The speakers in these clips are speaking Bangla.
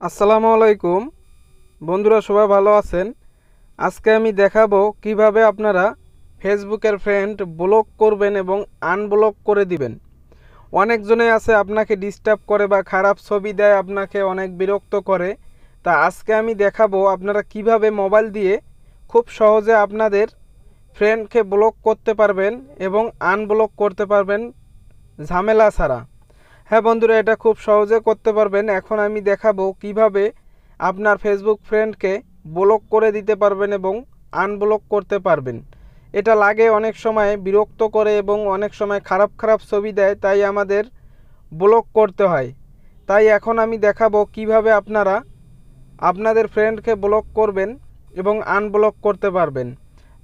আসসালামু আলাইকুম বন্ধুরা, সবাই ভালো আছেন। আজকে আমি দেখাবো কিভাবে আপনারা ফেসবুকের ফ্রেন্ড ব্লক করবেন এবং আনব্লক করে দিবেন। অনেকজনে আছে আপনাকে ডিস্টার্ব করে বা খারাপ ছবি দেয়, আপনাকে অনেক বিরক্ত করে। তা আজকে আমি দেখাবো আপনারা কিভাবে মোবাইল দিয়ে খুব সহজে আপনাদের ফ্রেন্ডকে ব্লক করতে পারবেন এবং আনব্লক করতে পারবেন ঝামেলা ছাড়া। হ্যাঁ বন্ধুরা, এটা খুব সহজে করতে পারবেন। এখন আমি দেখাবো কিভাবে আপনার ফেসবুক ফ্রেন্ডকে ব্লক করে দিতে পারবেন এবং আনব্লক করতে পারবেন। এটা লাগে অনেক সময়, বিরক্ত করে এবং অনেক সময় খারাপ খারাপ ছবি দেয়, তাই আমাদের ব্লক করতে হয়। তাই এখন আমি দেখাবো কিভাবে আপনারা আপনাদের ফ্রেন্ডকে ব্লক করবেন এবং আনব্লক করতে পারবেন।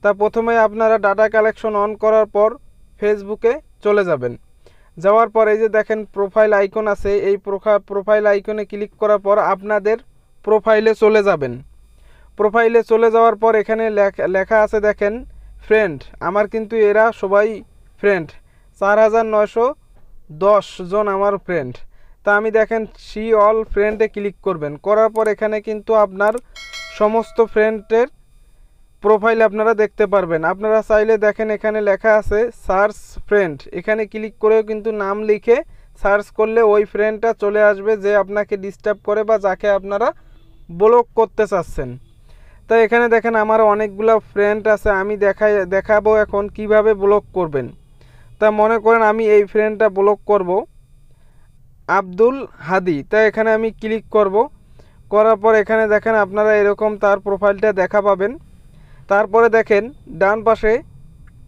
তা প্রথমে আপনারা ডাটা কালেকশন অন করার পর ফেসবুকে চলে যাবেন। যাওয়ার পর এই যে দেখেন প্রোফাইল আইকন আছে, এই প্রোফাইল আইকনে ক্লিক করার পর আপনাদের প্রোফাইলে চলে যাবেন। প্রোফাইলে চলে যাওয়ার পর এখানে লেখা আছে দেখেন ফ্রেন্ড। আমার কিন্তু এরা সবাই ফ্রেন্ড, 4910 জন আমার ফ্রেন্ড। তা আমি দেখেন সি অল ফ্রেন্ডে ক্লিক করবেন। করার পর এখানে কিন্তু আপনার সমস্ত ফ্রেন্ডের প্রোফাইল আপনারা দেখতে পারবেন। আপনারা চাইলে দেখেন এখানে লেখা আছে সার্চ ফ্রেন্ড, এখানে ক্লিক করেও কিন্তু নাম লিখে সার্চ করলে ওই ফ্রেন্ডটা চলে আসবে যে আপনাকে ডিস্টার্ব করে বা যাকে আপনারা ব্লক করতে চাচ্ছেন। তো এখানে দেখেন আমার অনেকগুলো ফ্রেন্ড আছে, আমি দেখাবো এখন কিভাবে ব্লক করবেন। তা মনে করেন আমি এই ফ্রেন্ডটা ব্লক করব, আব্দুল হাদি। তাই এখানে আমি ক্লিক করব। করার পর এখানে দেখেন আপনারা এরকম তার প্রোফাইলটা দেখা পাবেন। তারপরে দেখেন ডান পাশে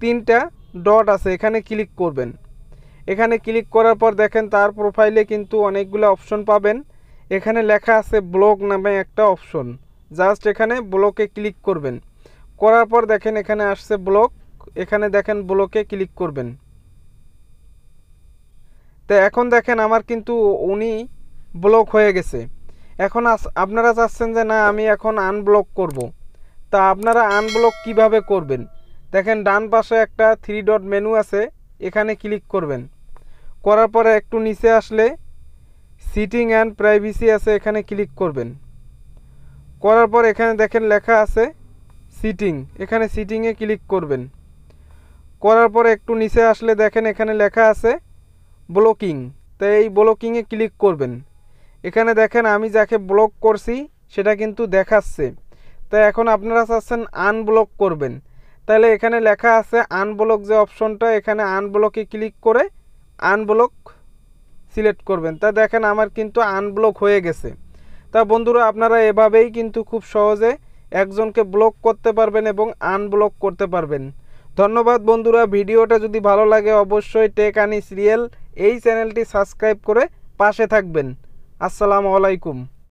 3টা ডট আছে, এখানে ক্লিক করবেন। এখানে ক্লিক করার পর দেখেন তার প্রোফাইলে কিন্তু অনেকগুলো অপশন পাবেন। এখানে লেখা আছে ব্লক নামে একটা অপশন, জাস্ট এখানে ব্লকে ক্লিক করবেন। করার পর দেখেন এখানে আসছে ব্লক, এখানে দেখেন ব্লকে ক্লিক করবেন। তো এখন দেখেন আমার কিন্তু উনি ব্লক হয়ে গেছে। এখন আপনারা চাচ্ছেন যে না আমি এখন আনব্লক করব। তা আপনারা আনব্লক কিভাবে করবেন, দেখেন ডান পাশে একটা 3 ডট মেনু আছে, এখানে ক্লিক করবেন। করার পরে একটু নিচে আসলে সিটিং অ্যান্ড প্রাইভেসি আছে, এখানে ক্লিক করবেন। করার পর এখানে দেখেন লেখা আছে সিটিং, এখানে সিটিংয়ে ক্লিক করবেন। করার পর একটু নিচে আসলে দেখেন এখানে লেখা আছে ব্লকিং, তো এই ব্লকিংয়ে ক্লিক করবেন। এখানে দেখেন আমি যাকে ব্লক করছি সেটা কিন্তু দেখাচ্ছে। তাই এখন আপনারা চাচ্ছেন আনব্লক করবেন, তাহলে এখানে লেখা আছে আনব্লক যে অপশনটা, এখানে আনব্লকে ক্লিক করে আনব্লক সিলেক্ট করবেন। তা দেখেন আমার কিন্তু আনব্লক হয়ে গেছে। তা বন্ধুরা আপনারা এভাবেই কিন্তু খুব সহজে একজনকে ব্লক করতে পারবেন এবং আনব্লক করতে পারবেন। ধন্যবাদ বন্ধুরা, ভিডিওটা যদি ভালো লাগে অবশ্যই টেক আনি সিরিয়াল এই চ্যানেলটি সাবস্ক্রাইব করে পাশে থাকবেন। আসসালামু আলাইকুম।